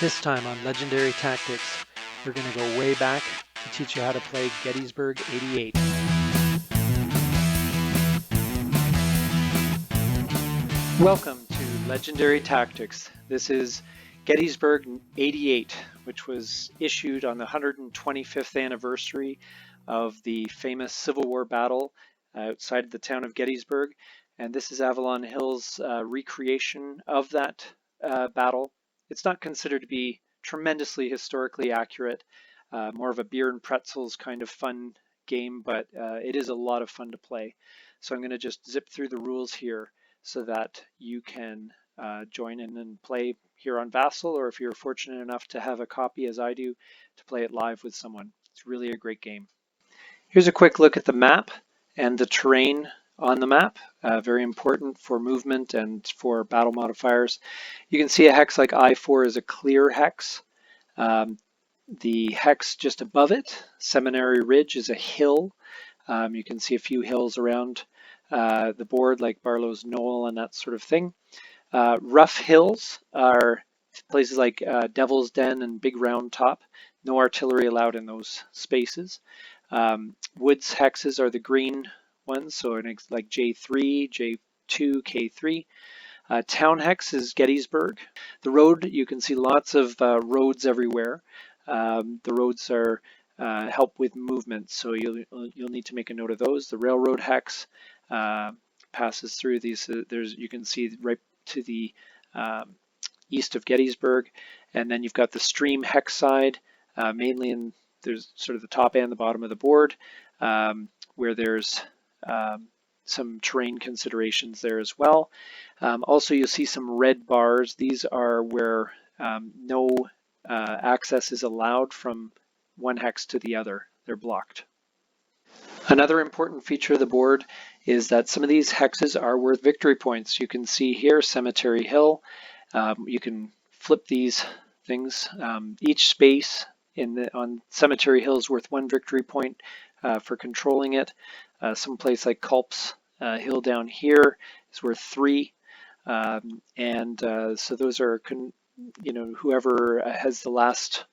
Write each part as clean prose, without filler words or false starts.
This time on Legendary Tactics, we're going to go way back to teach you how to play Gettysburg 88. Welcome to Legendary Tactics. This is Gettysburg 88, which was issued on the 125th anniversary of the famous Civil War battle outside the town of Gettysburg. And this is Avalon Hill's recreation of that battle. It's not considered to be tremendously historically accurate, more of a beer and pretzels kind of fun game, but it is a lot of fun to play. So I'm going to just zip through the rules here so that you can join in and play here on Vassal, or if you're fortunate enough to have a copy as I do, to play it live with someone. It's really a great game. Here's a quick look at the map and the terrain on the map, very important for movement and for battle modifiers. You can see a hex like I-4 is a clear hex. The hex just above it, Seminary Ridge, is a hill. You can see a few hills around the board like Barlow's Knoll and that sort of thing. Rough hills are places like Devil's Den and Big Round Top. No artillery allowed in those spaces. Woods hexes are the green ones, so like J3, J2, K3. Town hex is Gettysburg. The road, you can see lots of roads everywhere. The roads are help with movement, so you'll need to make a note of those. The railroad hex passes through these. You can see right to the east of Gettysburg, and then you've got the stream hex side, mainly in there's sort of the top and the bottom of the board, where there's some terrain considerations there as well. Also, you'll see some red bars. These are where no access is allowed from one hex to the other. They're blocked. Another important feature of the board is that some of these hexes are worth victory points. You can see here Cemetery Hill. You can flip these things. Each space on Cemetery Hill is worth 1 victory point for controlling it. Some place like Culp's Hill down here is worth 3. So those are, whoever has the last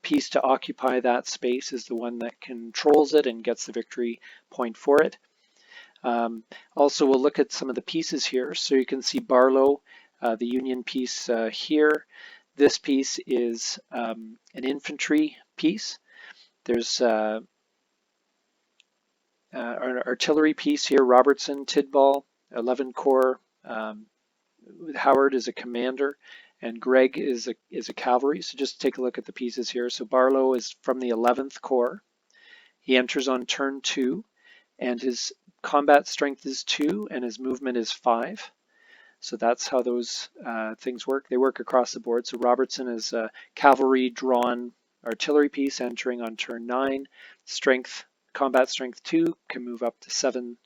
piece to occupy that space is the one that controls it and gets the victory point for it. Also, we'll look at some of the pieces here. So you can see Barlow, the Union piece here. This piece is an infantry piece. There's an artillery piece here, Robertson, Tidball, 11 Corps. Howard is a commander, and Gregg is a cavalry. So just take a look at the pieces here. So Barlow is from the 11th Corps. He enters on turn 2, and his combat strength is 2, and his movement is 5. So that's how those things work. They work across the board. So Robertson is a cavalry drawn artillery piece entering on turn 9. Combat strength 2 can move up to 7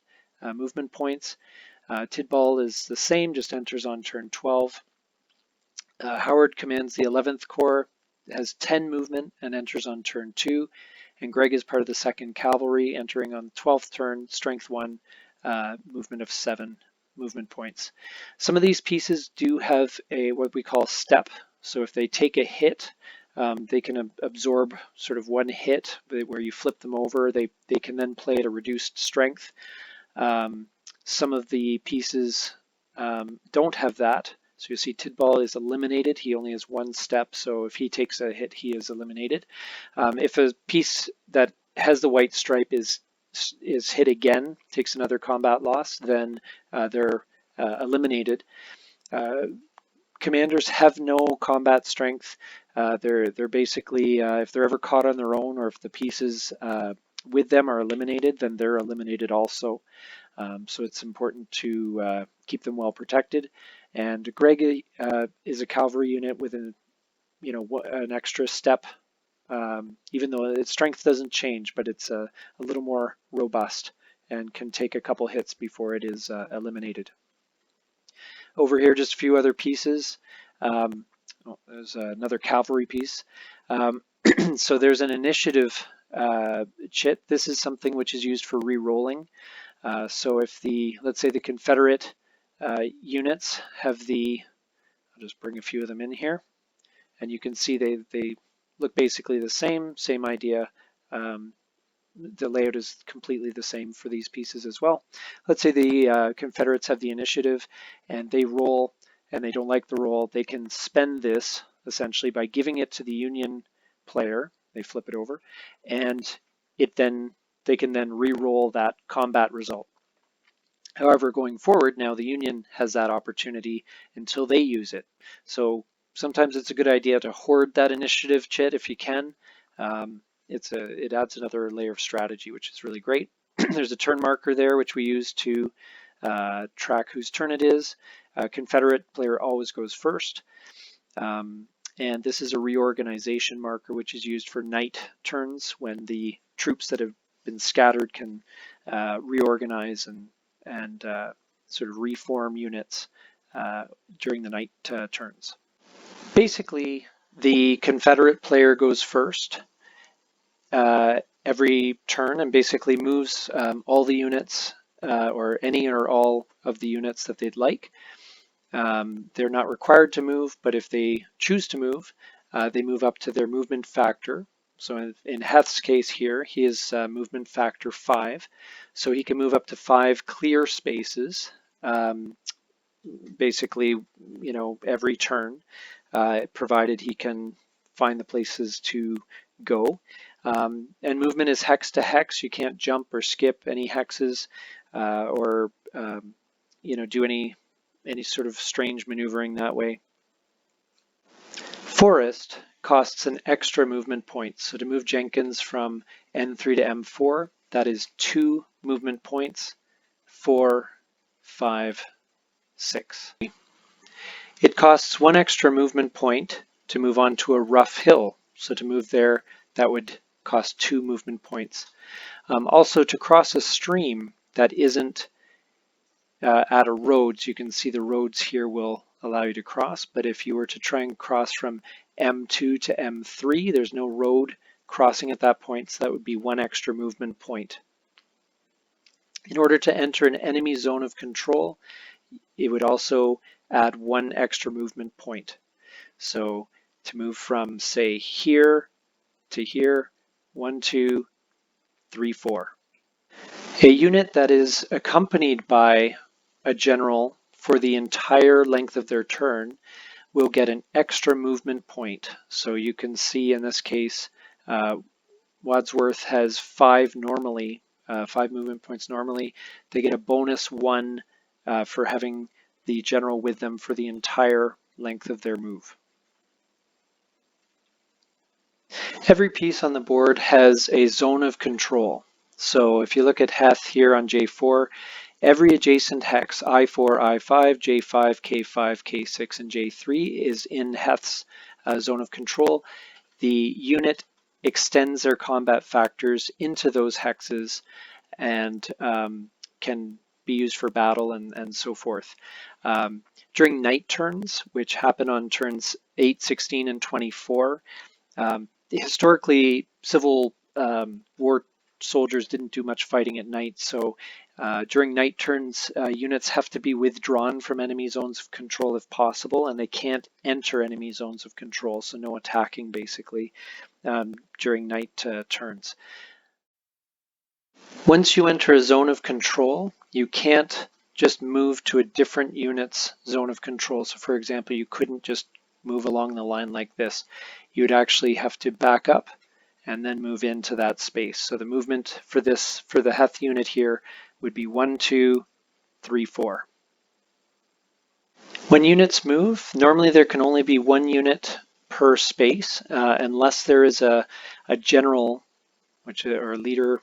movement points. Tidball is the same, just enters on turn 12. Howard commands the 11th Corps, has 10 movement and enters on turn 2. And Gregg is part of the 2nd Cavalry, entering on the 12th turn, strength 1, movement of 7 movement points. Some of these pieces do have what we call step. So if they take a hit, they can absorb sort of 1 hit where you flip them over. They can then play at a reduced strength. Some of the pieces don't have that. So you see Tidball is eliminated. He only has 1 step, so if he takes a hit, he is eliminated. If a piece that has the white stripe is hit again, takes another combat loss, then they're eliminated. Commanders have no combat strength. They're basically, if they're ever caught on their own, or if the pieces with them are eliminated, then they're eliminated also. So it's important to keep them well protected. And Gregg is a cavalry unit with an extra step, even though its strength doesn't change, but it's a little more robust and can take a couple hits before it is eliminated. Over here, just a few other pieces. There's another cavalry piece. So there's an initiative chit. This is something which is used for re-rolling. So if let's say the Confederate units have I'll just bring a few of them in here. and you can see they look basically the same idea. The layout is completely the same for these pieces as well. Let's say the Confederates have the initiative and they roll and they don't like the roll. They can spend this essentially by giving it to the Union player. They flip it over, and they can then re-roll that combat result. However, going forward, now the Union has that opportunity until they use it. So sometimes it's a good idea to hoard that initiative chit if you can. It adds another layer of strategy, which is really great. There's a turn marker there, which we use to track whose turn it is. Confederate player always goes first. And this is a reorganization marker, which is used for night turns when the troops that have been scattered can reorganize and sort of reform units during the night turns. Basically, the Confederate player goes first every turn and basically moves all the units or any or all of the units that they'd like. They're not required to move, but if they choose to move, they move up to their movement factor. So in Heth's case here, he is movement factor 5. So he can move up to 5 clear spaces, basically, every turn, provided he can find the places to go. And movement is hex to hex. You can't jump or skip any hexes or do any sort of strange maneuvering that way. Forest costs an extra movement point. So to move Jenkins from N3 to M4, that is 2 movement points, 4, 5, 6. It costs 1 extra movement point to move on to a rough hill. So to move there, that would cost 2 movement points. Also to cross a stream that isn't at a road, so you can see the roads here will allow you to cross, but if you were to try and cross from M2 to M3, there's no road crossing at that point, so that would be 1 extra movement point. In order to enter an enemy zone of control, it would also add 1 extra movement point. So to move from, say, here to here, 1, 2, 3, 4. A unit that is accompanied by a general for the entire length of their turn will get an extra movement point. So you can see in this case, Wadsworth has 5 normally, 5 movement points normally. They get a bonus 1 for having the general with them for the entire length of their move. Every piece on the board has a zone of control. So if you look at Heth here on J4, every adjacent hex, I4, I5, J5, K5, K6, and J3 is in Heth's zone of control. The unit extends their combat factors into those hexes and can be used for battle and so forth. During night turns, which happen on turns 8, 16, and 24, historically, Civil War soldiers didn't do much fighting at night, so during night turns, units have to be withdrawn from enemy zones of control if possible, and they can't enter enemy zones of control, so no attacking basically during night turns. Once you enter a zone of control, you can't just move to a different unit's zone of control. So for example, you couldn't just move along the line like this. You'd actually have to back up and then move into that space. So the movement for the Heth unit here would be 1, 2, 3, 4. When units move, normally there can only be 1 unit per space unless there is a general or a leader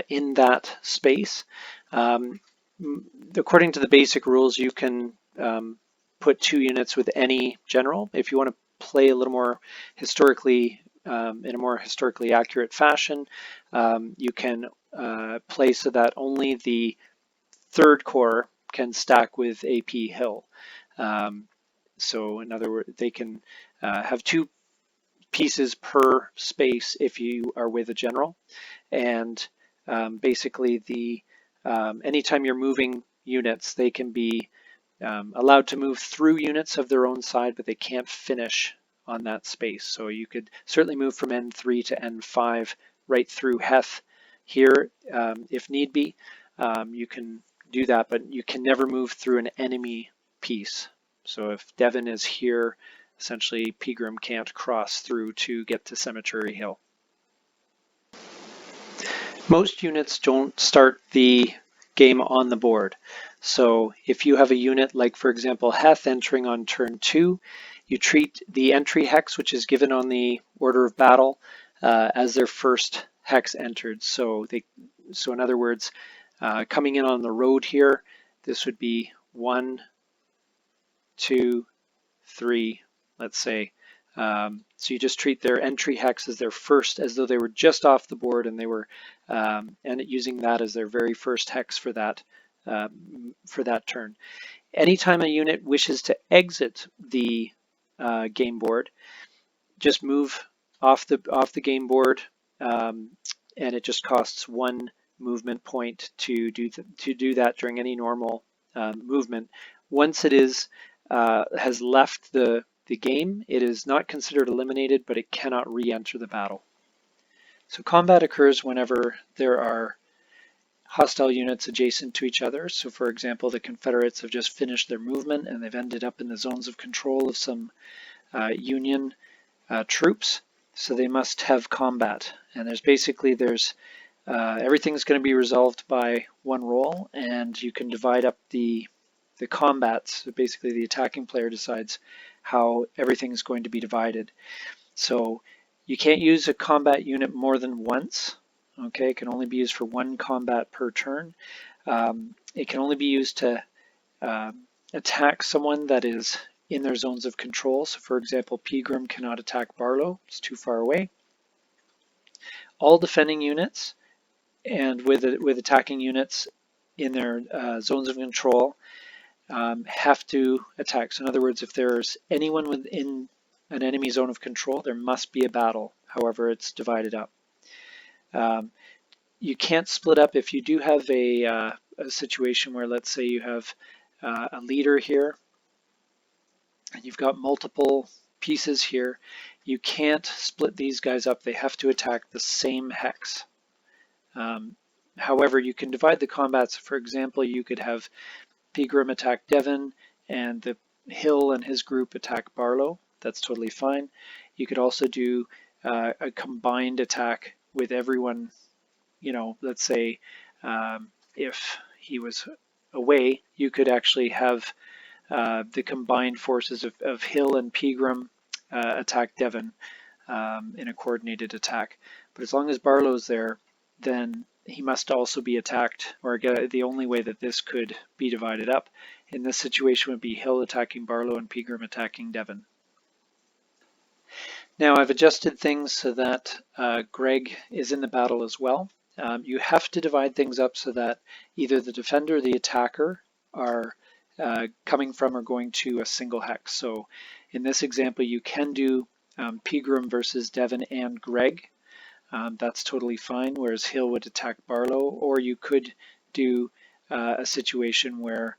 in that space. According to the basic rules, you can put 2 units with any general. If you want to play a little more historically, in a more historically accurate fashion, you can play so that only the 3rd Corps can stack with AP Hill. So in other words, they can have 2 pieces per space if you are with a general. And basically anytime you're moving units, they can be allowed to move through units of their own side, but they can't finish on that space. So you could certainly move from N3 to N5 right through Heth here if need be. You can do that, but you can never move through an enemy piece. So if Devon is here, essentially Pegram can't cross through to get to Cemetery Hill. Most units don't start the game on the board. So if you have a unit like, for example, Heth entering on turn 2, you treat the entry hex, which is given on the order of battle, as their first hex entered. So in other words, coming in on the road here, this would be 1, 2, 3, let's say. So you just treat their entry hex as their first, as though they were just off the board and they were, and using that as their very first hex for that turn. Anytime a unit wishes to exit the game board, just move off the game board, and it just costs 1 movement point to do that during any normal movement. Once it has left the game, it is not considered eliminated, but it cannot re-enter the battle. So combat occurs whenever there are hostile units adjacent to each other. So for example, the Confederates have just finished their movement and they've ended up in the zones of control of some Union troops. So they must have combat. And there's everything's going to be resolved by 1 roll, and you can divide up the combats. So basically the attacking player decides how everything is going to be divided. So you can't use a combat unit more than once. Okay, it can only be used for 1 combat per turn. It can only be used to attack someone that is in their zones of control. So for example, Pegram cannot attack Barlow, it's too far away. All defending units and with attacking units in their zones of control have to attack. So in other words, if there's anyone within an enemy zone of control, there must be a battle, however it's divided up. You can't split up if you do have a situation where, let's say you have a leader here and you've got multiple pieces here. You can't split these guys up. They have to attack the same hex. However, you can divide the combats. For example, you could have Pegram attack Devon and the Hill and his group attack Barlow. That's totally fine. You could also do a combined attack with everyone. Let's say if he was away, you could actually have the combined forces of Hill and Pegram attack Devon in a coordinated attack. But as long as Barlow's there, then he must also be attacked, or the only way that this could be divided up in this situation would be Hill attacking Barlow and Pegram attacking Devon. Now I've adjusted things so that Greg is in the battle as well. You have to divide things up so that either the defender or the attacker are coming from or going to a single hex. So in this example, you can do Pegram versus Devon and Greg. That's totally fine, whereas Hill would attack Barlow. Or you could do a situation where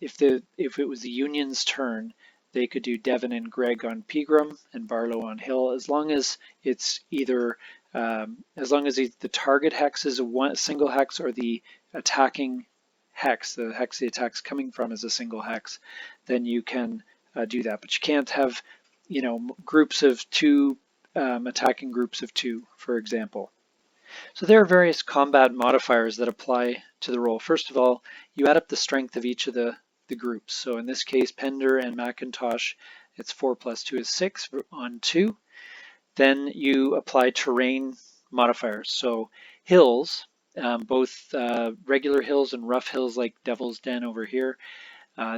if it was the Union's turn, they could do Devon and Greg on Pegram and Barlow on Hill, as long as it's either the target hex is a single hex or the attacking hex, the hex the attack's coming from is a single hex, then you can do that. But you can't have groups of 2 attacking groups of 2, for example. So there are various combat modifiers that apply to the roll. First of all, you add up the strength of each of the groups. So in this case, Pender and Macintosh, it's 4 plus 2 is 6 on 2. Then you apply terrain modifiers. So hills, both regular hills and rough hills like Devil's Den over here,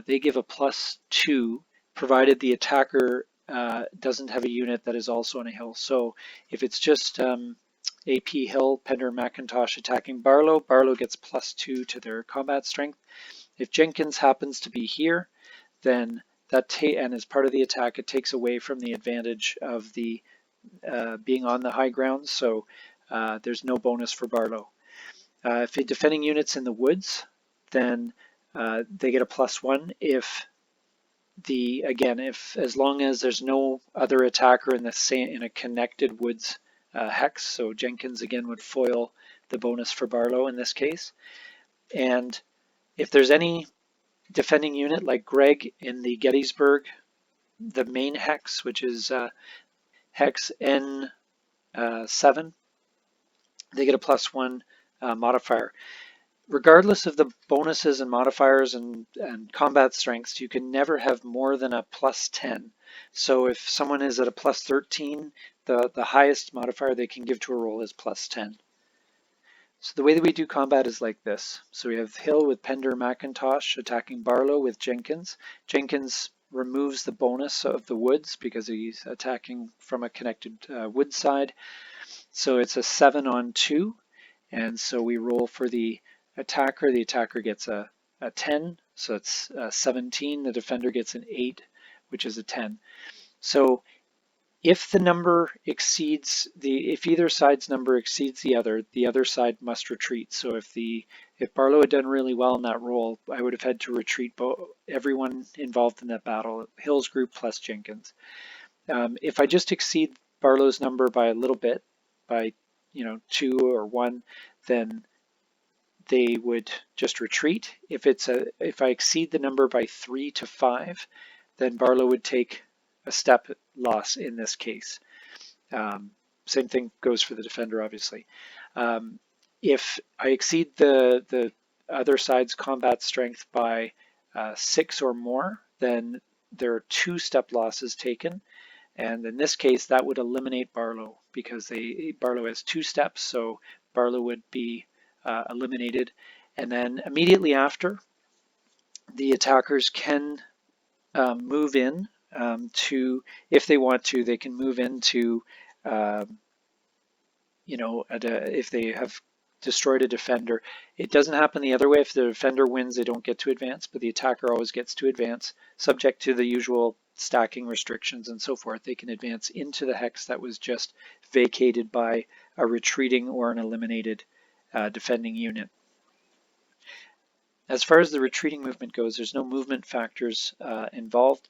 they give a +2 provided the attacker doesn't have a unit that is also on a hill. So if it's just AP Hill, Pender, Macintosh attacking Barlow, Barlow gets +2 to their combat strength. If Jenkins happens to be here, then and as part of the attack, it takes away from the advantage of the being on the high ground, so there's no bonus for Barlow. If you're defending units in the woods, then they get a +1 if again, as long as there's no other attacker in a connected woods hex, so Jenkins again would foil the bonus for Barlow in this case. And if there's any defending unit like Greg in the Gettysburg, the main hex, which is hex N7, they get a +1 modifier. Regardless of the bonuses and modifiers and combat strengths, you can never have more than a +10. So if someone is at a +13, the highest modifier they can give to a roll is +10. So the way that we do combat is like this. So we have Hill with Pender McIntosh attacking Barlow with Jenkins. Jenkins removes the bonus of the woods because he's attacking from a connected wood side. So it's a 7-on-2. And so we roll for the attacker. The attacker gets a 10, so it's 17. The defender gets an 8, which is a 10. So if the number exceeds if either side's number exceeds the other side must retreat. So if Barlow had done really well in that roll, I would have had to retreat everyone involved in that battle, Hill's group plus Jenkins. If I just exceed Barlow's number by a little bit, by 2 or 1, then they would just retreat. If I exceed the number by 3 to 5, then Barlow would take a step loss in this case. Same thing goes for the defender, obviously. If I exceed the other side's combat strength by 6 or more, then there are 2 step losses taken. And in this case, that would eliminate Barlow because Barlow has 2 steps, so Barlow would be eliminated. And then immediately after, the attackers can move in to, if they want to, they can move into, if they have destroyed a defender. It doesn't happen the other way. If the defender wins, they don't get to advance, but the attacker always gets to advance, subject to the usual stacking restrictions and so forth. They can advance into the hex that was just vacated by a retreating or an eliminated defending unit. As far as the retreating movement goes, there's no movement factors involved.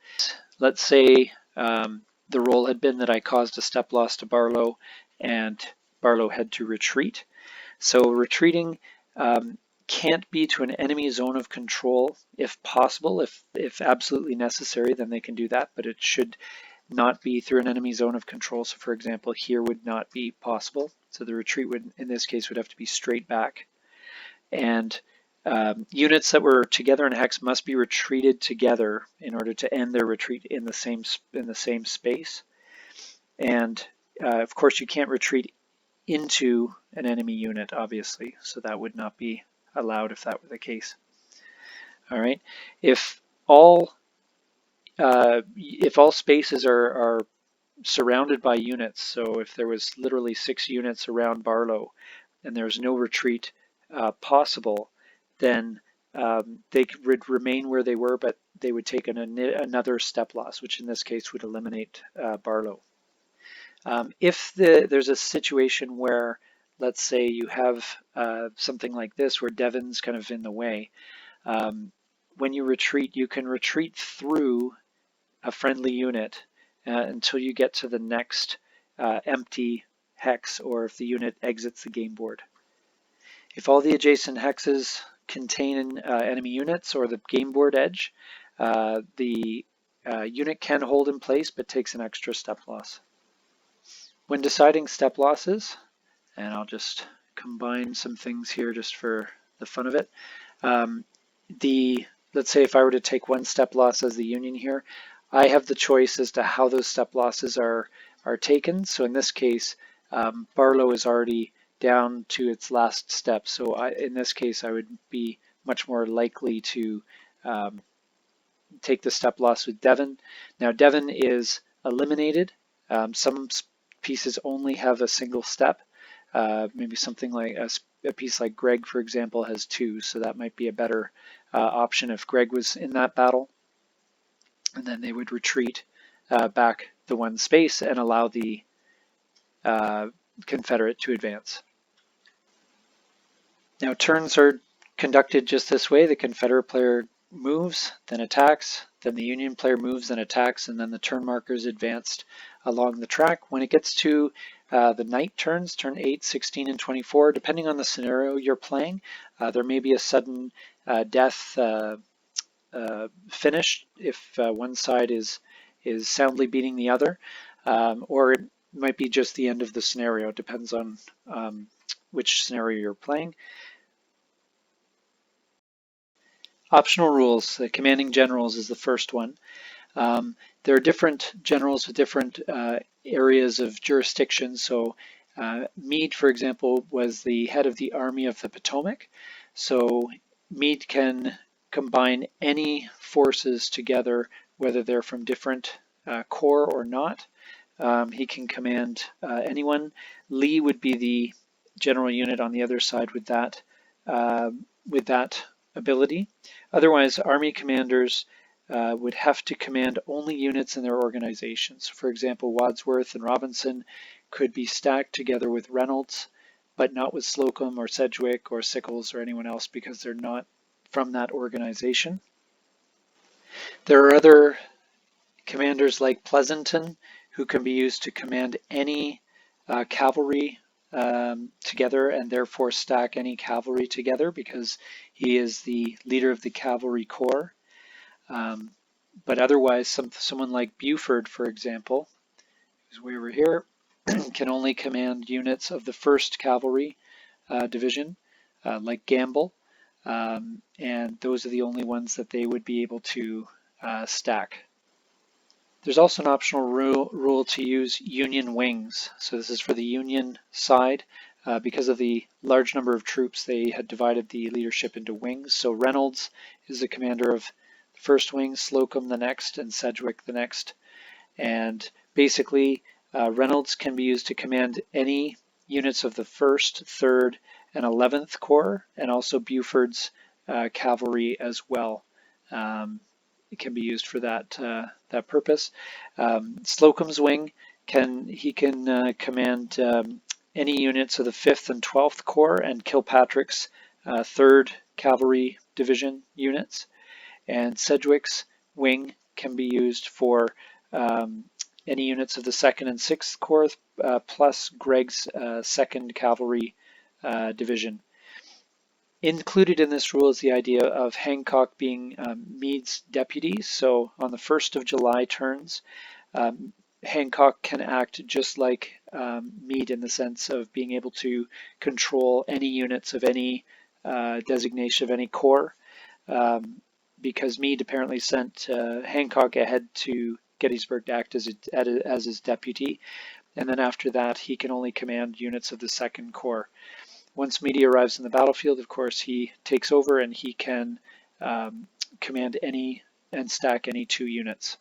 Let's say the roll had been that I caused a step loss to Barlow and Barlow had to retreat. So retreating can't be to an enemy zone of control if possible. If absolutely necessary, then they can do that, but it should not be through an enemy zone of control. So for example, here would not be possible. So the retreat would, in this case, would have to be straight back. And units that were together in a hex must be retreated together in order to end their retreat in the same space. And of course, you can't retreat into an enemy unit, obviously, so that would not be allowed if that were the case. All right, if all spaces are surrounded by units, so if there was literally 6 units around Barlow and there's no retreat possible, then they would remain where they were, but they would take another step loss, which in this case would eliminate Barlow. If there's a situation where, let's say you have something like this where Devon's kind of in the way, when you retreat, you can retreat through a friendly unit until you get to the next empty hex, or if the unit exits the game board. If all the adjacent hexes contain enemy units or the game board edge, the unit can hold in place but takes an extra step loss. When deciding step losses, and I'll just combine some things here just for the fun of it. Let's say if I were to take 1 step loss as the Union here, I have the choice as to how those step losses are taken. So in this case, Barlow is already down to its last step. So in this case, I would be much more likely to take the step loss with Devon. Now Devon is eliminated. Some pieces only have a single step. Maybe something like a piece like Greg, for example, has 2, so that might be a better option if Greg was in that battle. And then they would retreat back the 1 space and allow the Confederate to advance. Now turns are conducted just this way. The Confederate player moves, then attacks, then the Union player moves and attacks, and then the turn markers advanced along the track. When it gets to the knight turns, turn 8, 16, and 24, depending on the scenario you're playing, there may be a sudden death finish if one side is soundly beating the other, or it might be just the end of the scenario. It depends on which scenario you're playing. Optional rules. The commanding generals is the first one. There are different generals with different areas of jurisdiction. So Meade, for example, was the head of the Army of the Potomac. So Meade can combine any forces together, whether they're from different corps or not. He can command anyone. Lee would be the general unit on the other side with that ability. Otherwise, Army commanders would have to command only units in their organizations. So for example, Wadsworth and Robinson could be stacked together with Reynolds, but not with Slocum or Sedgwick or Sickles or anyone else because they're not from that organization. There are other commanders like Pleasanton who can be used to command any cavalry together and therefore stack any cavalry together because he is the leader of the cavalry corps. But otherwise, someone like Buford, for example, who's way over here, can only command units of the 1st Cavalry Division, like Gamble, and those are the only ones that they would be able to stack. There's also an optional rule to use Union wings. So this is for the Union side. Because of the large number of troops, they had divided the leadership into wings. So Reynolds is the commander of the 1st wing, Slocum the next, and Sedgwick the next. And basically, Reynolds can be used to command any units of the 1st, 3rd, and 11th Corps, and also Buford's cavalry as well. It can be used for that purpose. Slocum's wing can command any units of the 5th and 12th Corps and Kilpatrick's 3rd Cavalry Division units. And Sedgwick's wing can be used for any units of the 2nd and 6th Corps plus Gregg's 2nd Cavalry Division. Included in this rule is the idea of Hancock being Meade's deputy. So on the 1st of July turns, Hancock can act just like Meade in the sense of being able to control any units of any designation of any corps, because Meade apparently sent Hancock ahead to Gettysburg to act as his deputy, and then after that he can only command units of the 2nd Corps. Once Meade arrives in the battlefield, of course, he takes over and he can command any and stack any 2 units.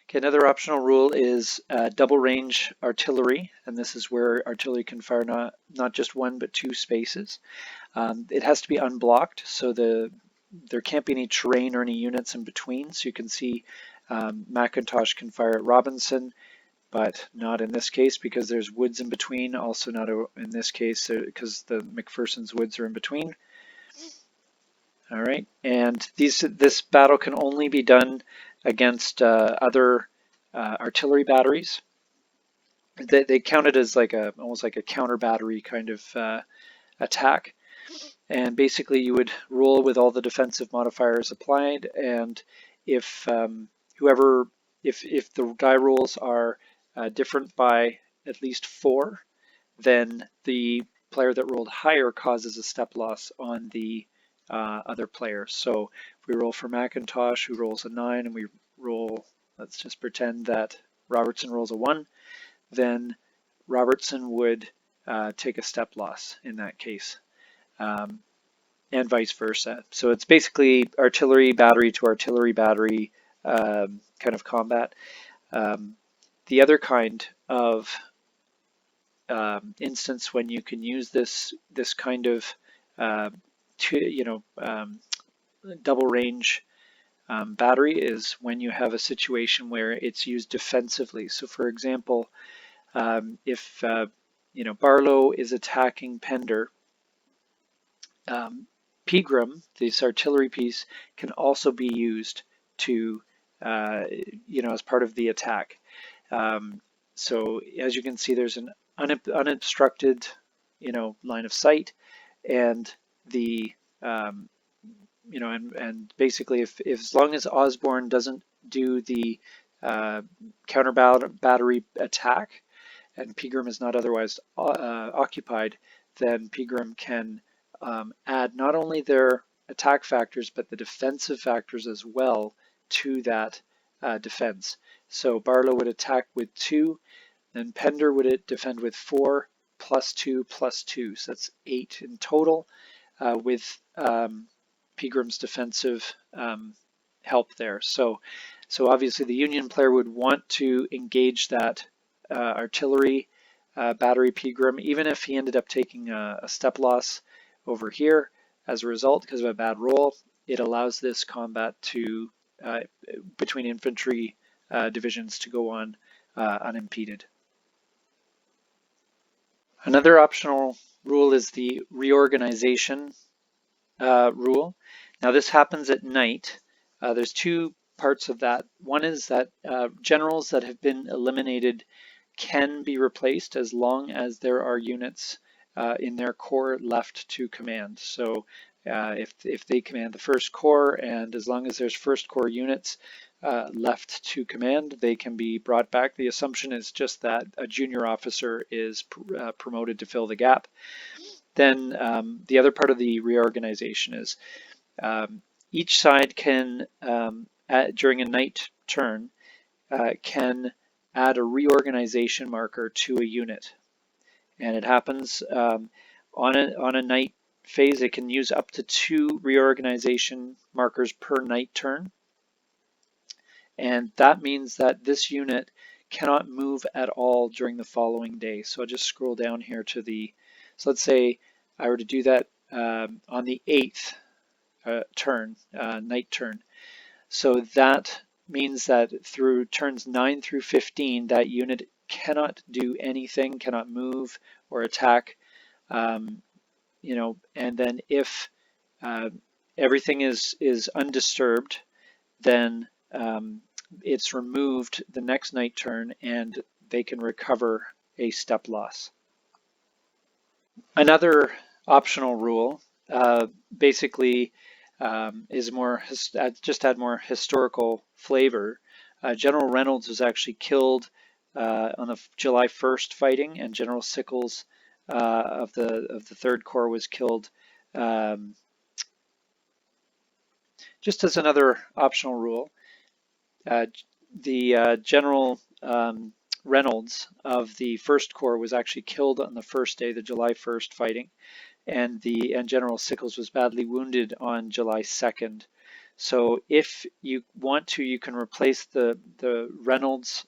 Okay, another optional rule is double range artillery, and this is where artillery can fire not just 1 but 2 spaces. It has to be unblocked, so there can't be any terrain or any units in between. So you can see McIntosh can fire at Robinson, but not in this case because there's woods in between. Also not in this case because the McPherson's woods are in between. All right, and this battle can only be done against other artillery batteries. They count it as like almost like a counter battery kind of attack. And basically you would roll with all the defensive modifiers applied, and if if the die rolls are different by at least 4, then the player that rolled higher causes a step loss on the other players. So if we roll for McIntosh, who rolls a 9, and we roll, let's just pretend that Robertson rolls a 1, then Robertson would take a step loss in that case. And vice versa. So it's basically artillery battery to artillery battery kind of combat. The other kind of instance when you can use this kind of double range battery is when you have a situation where it's used defensively. So for example, if Barlow is attacking Pender, Pegram, this artillery piece, can also be used to, as part of the attack. So as you can see, there's an unobstructed, line of sight, and the, and basically, if as long as Osborne doesn't do the counter battery attack, and Pegram is not otherwise occupied, then Pegram can add not only their attack factors, but the defensive factors as well to that defense. So Barlow would attack with 2, then Pender would defend with 4, +2, +2. So that's 8 in total, with Pegram's defensive help there. So obviously the Union player would want to engage that artillery battery Pegram, even if he ended up taking a step loss over here as a result because of a bad roll. It allows this combat to between infantry divisions to go on unimpeded. Another optional rule is the reorganization rule. Now this happens at night. There's 2 parts of that. One is that generals that have been eliminated can be replaced as long as there are units in their corps left to command. So if they command the 1st Corps, and as long as there's 1st Corps units left to command, they can be brought back. The assumption is just that a junior officer is promoted to fill the gap. Then the other part of the reorganization is each side can, during a night turn, can add a reorganization marker to a unit. And it happens on a night phase. It can use up to 2 reorganization markers per night turn. And that means that this unit cannot move at all during the following day. So I'll just scroll down here to the, so let's say I were to do that on the 8th turn, night turn. So that means that through turns 9 through 15, that unit cannot do anything, cannot move or attack. And then if everything is undisturbed, then it's removed the next night turn and they can recover a step loss. Another optional rule basically is more, just had more historical flavor. General Reynolds was actually killed on the July 1st fighting, and General Sickles of the 3rd Corps was killed. Just as another optional rule, the General Reynolds of the 1st Corps was actually killed on the 1st day, the July 1st fighting, and General Sickles was badly wounded on July 2nd. So if you want to, you can replace the Reynolds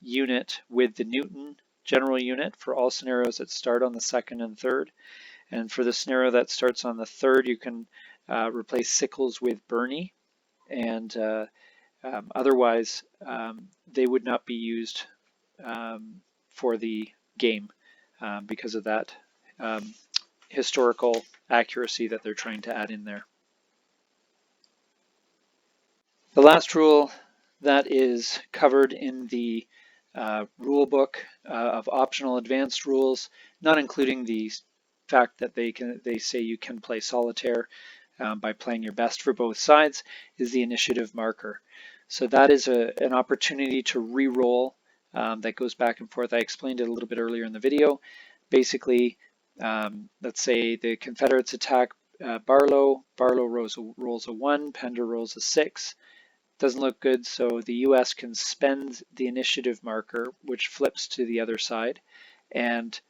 unit with the Newton general unit for all scenarios that start on the 2nd and 3rd. And for the scenario that starts on the 3rd, you can replace Sickles with Birney. And otherwise, they would not be used for the game because of that historical accuracy that they're trying to add in there. The last rule that is covered in the rule book of optional advanced rules, not including the fact that they say you can play solitaire by playing your best for both sides, is the initiative marker. So that is an opportunity to re-roll that goes back and forth. I explained it a little bit earlier in the video. Basically, let's say the Confederates attack Barlow. Barlow rolls a 1, Pender rolls a 6. Doesn't look good, so the US can spend the initiative marker, which flips to the other side, and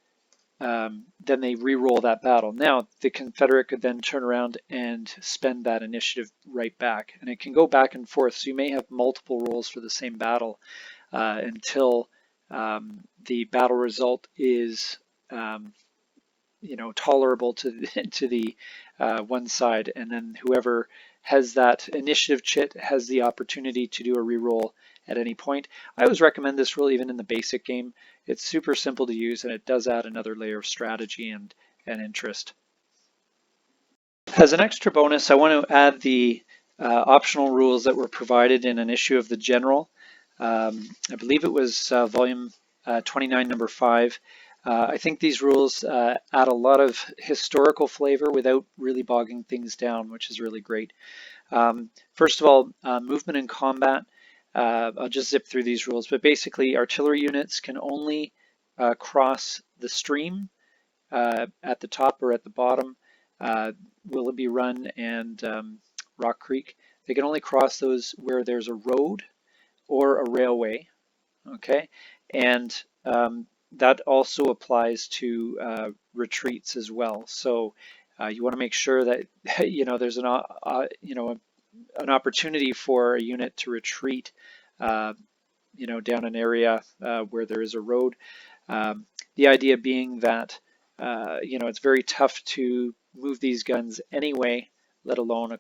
then they re-roll that battle. Now, the Confederate could then turn around and spend that initiative right back, and it can go back and forth, so you may have multiple rolls for the same battle until the battle result is tolerable to the one side, and then whoever has that initiative chit has the opportunity to do a reroll at any point. I always recommend this rule even in the basic game. It's super simple to use, and it does add another layer of strategy and interest. As an extra bonus, I want to add the optional rules that were provided in an issue of the General. I believe it was volume 29, number 5. I think these rules add a lot of historical flavor without really bogging things down, which is really great. First of all, movement and combat. I'll just zip through these rules, but basically artillery units can only cross the stream at the top or at the bottom, Willoughby Run and Rock Creek. They can only cross those where there's a road or a railway, okay? And that also applies to retreats as well. So you want to make sure that there's an opportunity for a unit to retreat down an area where there is a road. The idea being that it's very tough to move these guns anyway, let alone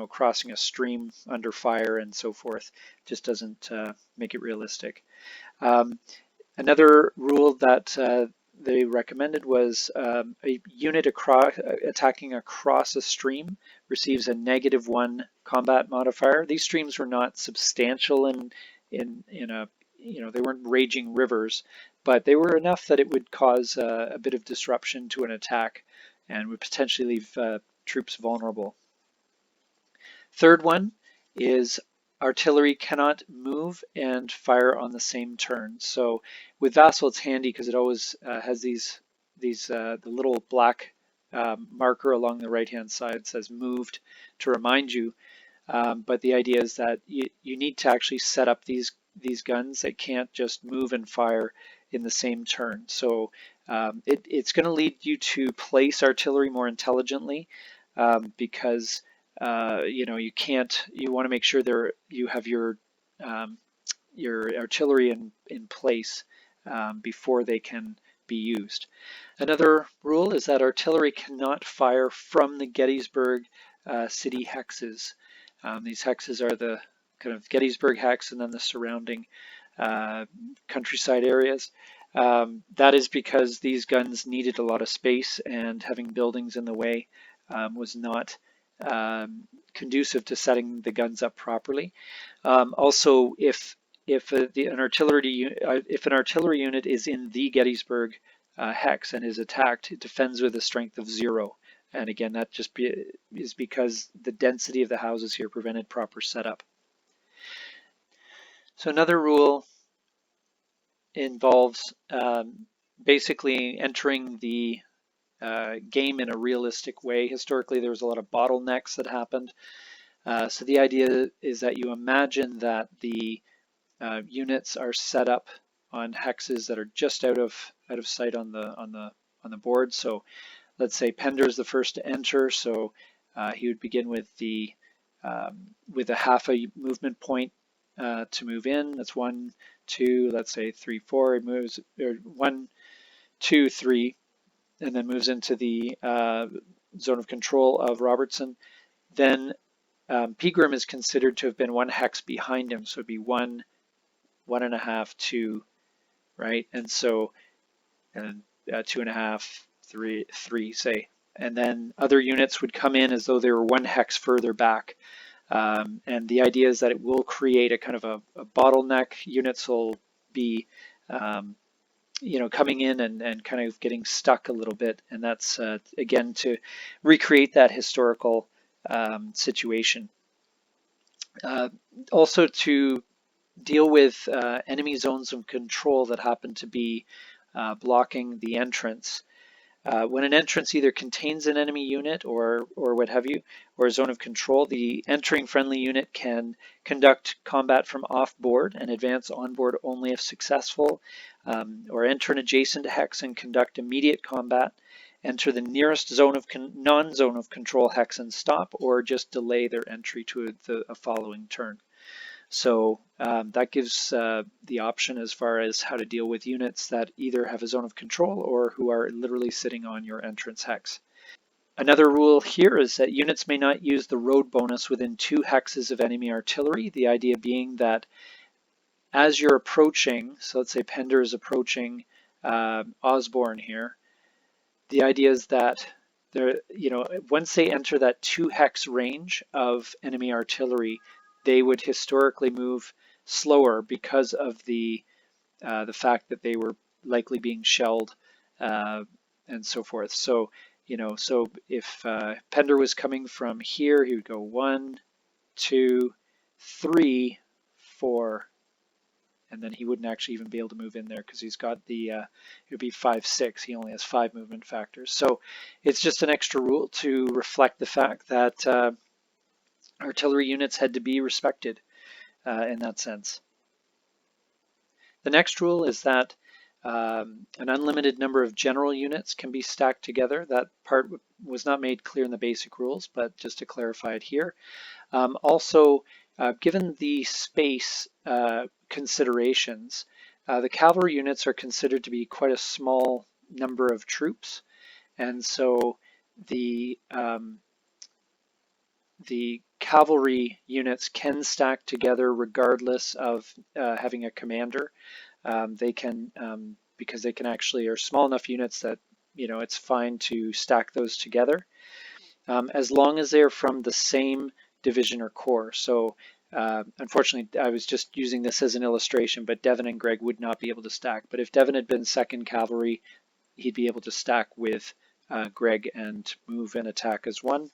crossing a stream under fire and so forth. Just doesn't make it realistic. Another rule that they recommended was a unit attacking across a stream receives a -1 combat modifier. These streams were not substantial they weren't raging rivers, but they were enough that it would cause a bit of disruption to an attack and would potentially leave troops vulnerable. Third one is artillery cannot move and fire on the same turn. So with Vassal, it's handy because it always has the little black marker along the right-hand side says moved to remind you. But the idea is that you need to actually set up these guns. They can't just move and fire in the same turn. So it's going to lead you to place artillery more intelligently because you want to make sure you have your artillery in place before they can be used. Another rule is that artillery cannot fire from the Gettysburg city hexes. These hexes are the kind of Gettysburg hex and then the surrounding countryside areas. That is because these guns needed a lot of space, and having buildings in the way was not conducive to setting the guns up properly. Also, if an artillery unit is in the Gettysburg hex and is attacked, it defends with a strength of 0. And again, that just is because the density of the houses here prevented proper setup. So another rule involves basically entering the game in a realistic way. Historically, there was a lot of bottlenecks that happened. So the idea is that you imagine that the units are set up on hexes that are just out of sight on the board. So let's say Pender's the first to enter, so he would begin with a half a movement point to move in. That's 1, 2, let's say 3, 4. He moves 1, 2, 3, and then moves into the zone of control of Robertson. Then Pegram is considered to have been 1 hex behind him, so it'd be 1, 1.5, 2, right? And so 2.5, 3, say. And then other units would come in as though they were 1 hex further back. And the idea is that it will create a kind of a bottleneck. Units will be coming in and kind of getting stuck a little bit. And that's, again, to recreate that historical situation. Also to deal with enemy zones of control that happen to be blocking the entrance. When an entrance either contains an enemy unit or what have you, or a zone of control, the entering friendly unit can conduct combat from off-board and advance on-board only if successful, or enter an adjacent hex and conduct immediate combat, enter the nearest non-zone of control hex and stop, or just delay their entry to a following turn. So that gives the option as far as how to deal with units that either have a zone of control or who are literally sitting on your entrance hex. Another rule here is that units may not use the road bonus within 2 hexes of enemy artillery. The idea being that as you're approaching, so let's say Pender is approaching Osborne here, the idea is that once they enter that 2 hex range of enemy artillery, they would historically move slower because of the fact that they were likely being shelled and so forth. So, so if Pender was coming from here, he would go 1, 2, 3, 4, and then he wouldn't actually even be able to move in there because he's got the, it would be 5, 6. He only has 5 movement factors. So it's just an extra rule to reflect the fact that artillery units had to be respected in that sense. The next rule is that an unlimited number of general units can be stacked together. That part was not made clear in the basic rules, but just to clarify it here. Also, given the space considerations, the cavalry units are considered to be quite a small number of troops, and so the cavalry units can stack together regardless of having a commander. They can, because they can actually are small enough units that it's fine to stack those together, as long as they're from the same division or corps. So unfortunately, I was just using this as an illustration, but Devon and Greg would not be able to stack. But if Devon had been 2nd Cavalry, he'd be able to stack with Greg and move and attack as one.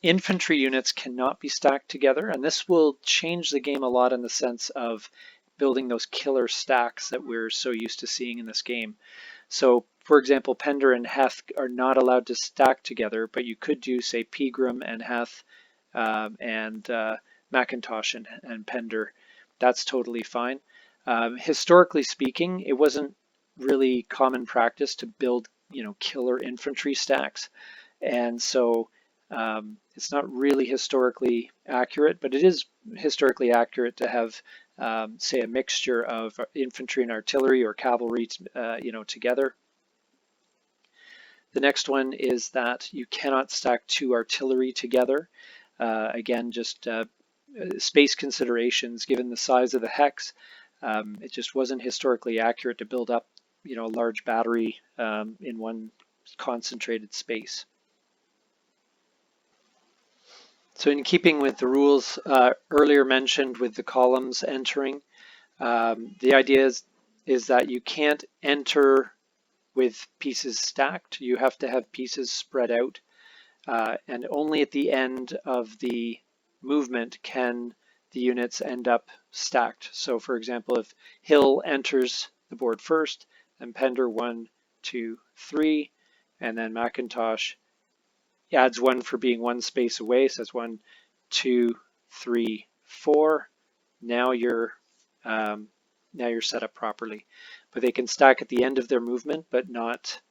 Infantry units cannot be stacked together, and this will change the game a lot in the sense of building those killer stacks that we're so used to seeing in this game. So, for example, Pender and Heth are not allowed to stack together, but you could do, say, Pegram and Heth and Macintosh and Pender. That's totally fine. Historically speaking, it wasn't really common practice to build, killer infantry stacks, and so it's not really historically accurate, but it is historically accurate to have, say, a mixture of infantry and artillery or cavalry, together. The next one is that you cannot stack 2 artillery together. Again, just space considerations. Given the size of the hex, it just wasn't historically accurate to build up, a large battery in one concentrated space. So in keeping with the rules earlier mentioned with the columns entering, the idea is that you can't enter with pieces stacked. You have to have pieces spread out, and only at the end of the movement can the units end up stacked. So for example, if Hill enters the board first, then Pender 1, 2, 3, and then Macintosh adds 1 for being 1 space away, so that's 1, 2, 3, 4. Now you're set up properly. But they can stack at the end of their movement, but not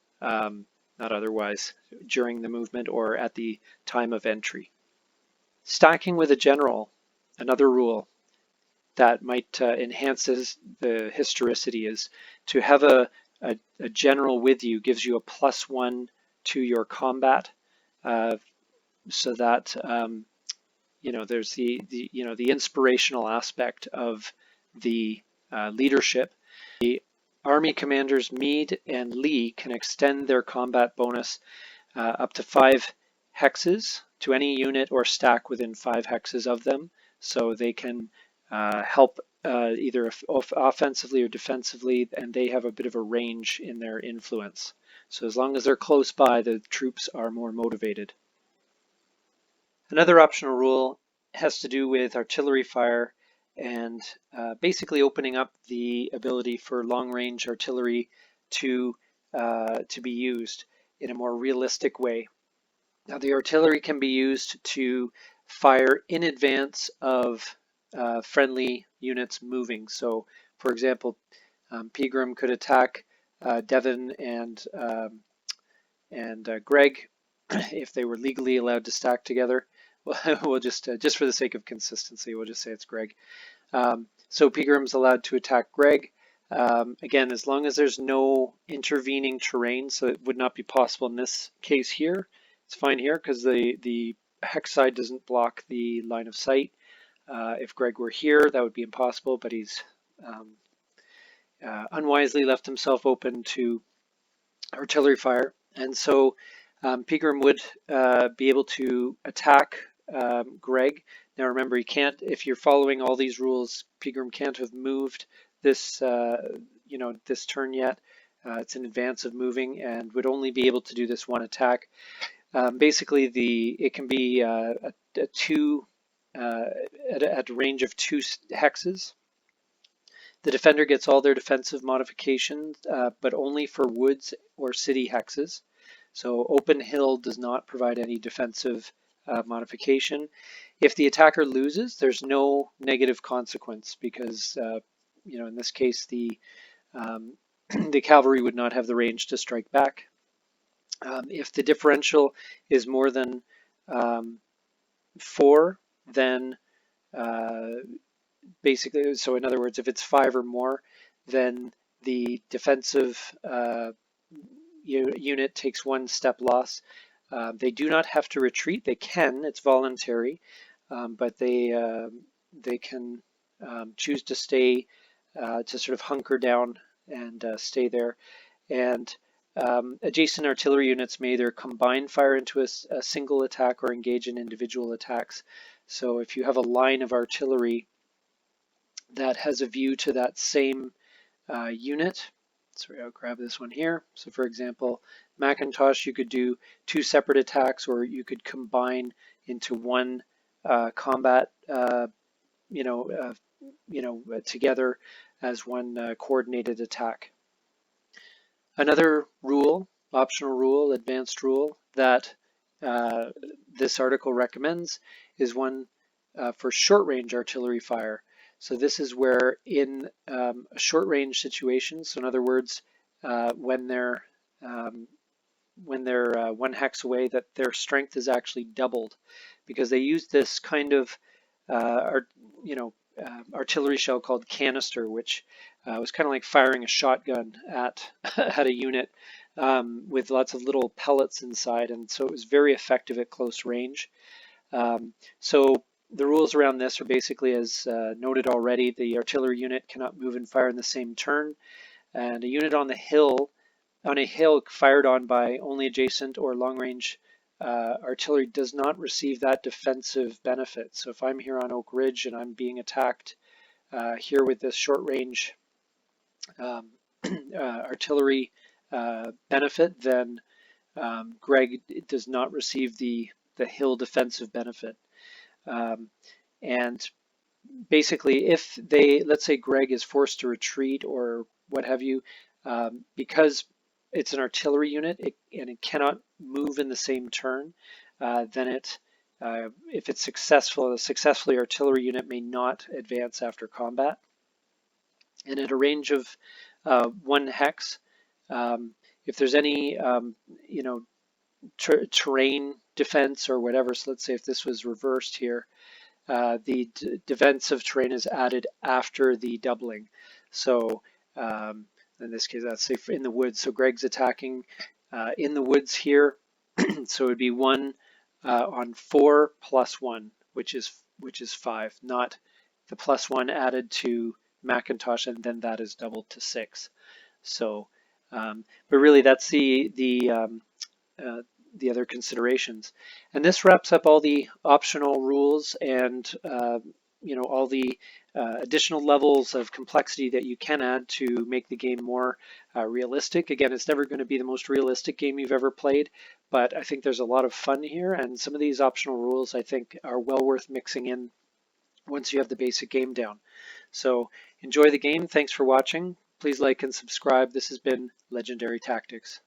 otherwise during the movement or at the time of entry. Stacking with a general, another rule that might enhance the historicity, is to have a general with you gives you a +1 to your combat. So that there's the inspirational aspect of the leadership. The Army commanders Meade and Lee can extend their combat bonus up to 5 hexes to any unit or stack within 5 hexes of them, so they can help either offensively or defensively, and they have a bit of a range in their influence. So as long as they're close by, the troops are more motivated. Another optional rule has to do with artillery fire and basically opening up the ability for long-range artillery to be used in a more realistic way. Now, the artillery can be used to fire in advance of friendly units moving. So, for example, Pegram could attack Devon and Greg if they were legally allowed to stack together. We'll just for the sake of consistency, we'll just say it's Greg. So Pegram's allowed to attack Greg. Again, as long as there's no intervening terrain, so it would not be possible in this case here. It's fine here because the hex side doesn't block the line of sight. If Greg were here, that would be impossible, but he's unwisely left himself open to artillery fire. And so Pegram would be able to attack Greg. Now remember, he can't, if you're following all these rules, Pegram can't have moved this, this turn yet. It's in advance of moving and would only be able to do this one attack. Basically, it can be at a range of 2 hexes. The defender gets all their defensive modifications, but only for woods or city hexes. So open hill does not provide any defensive modification. If the attacker loses, there's no negative consequence because, in this case, the cavalry would not have the range to strike back. If the differential is more than 4, then basically, so in other words, if it's 5 or more, then the defensive unit takes 1 step loss. They do not have to retreat. They can. It's voluntary, but they can choose to stay, to sort of hunker down and stay there. And adjacent artillery units may either combine fire into a single attack or engage in individual attacks. So if you have a line of artillery that has a view to that same unit, sorry, I'll grab this one here. So for example, Macintosh, you could do 2 separate attacks, or you could combine into one combat, together as one coordinated attack. Another rule, optional rule, advanced rule that this article recommends is one for short-range artillery fire. So this is where in a short-range situation, so in other words, when they're 1 hex away, that their strength is actually doubled, because they use this kind of artillery shell called canister, which was kind of like firing a shotgun at at a unit with lots of little pellets inside, and so it was very effective at close range. So the rules around this are basically, as noted already, the artillery unit cannot move and fire in the same turn, and a unit on a hill fired on by only adjacent or long-range artillery does not receive that defensive benefit. So if I'm here on Oak Ridge and I'm being attacked here with this short-range artillery benefit, then Greg does not receive the hill defensive benefit. And basically, if let's say Greg is forced to retreat or what have you, because it's an artillery unit and it cannot move in the same turn, then if it's successful, a successfully artillery unit may not advance after combat. And at a range of 1 hex, if there's any terrain defense or whatever, so let's say if this was reversed here, the defensive terrain is added after the doubling. So in this case, let's say in the woods. So Greg's attacking in the woods here, so it would be 1 on 4 plus 1, which is 5, not the plus 1 added to Macintosh, and then that is doubled to 6. So, but really, that's the other considerations. And this wraps up all the optional rules and all the additional levels of complexity that you can add to make the game more realistic. Again, it's never going to be the most realistic game you've ever played, but I think there's a lot of fun here, and some of these optional rules I think are well worth mixing in once you have the basic game down. So enjoy the game. Thanks for watching. Please like and subscribe. This has been Legendary Tactics.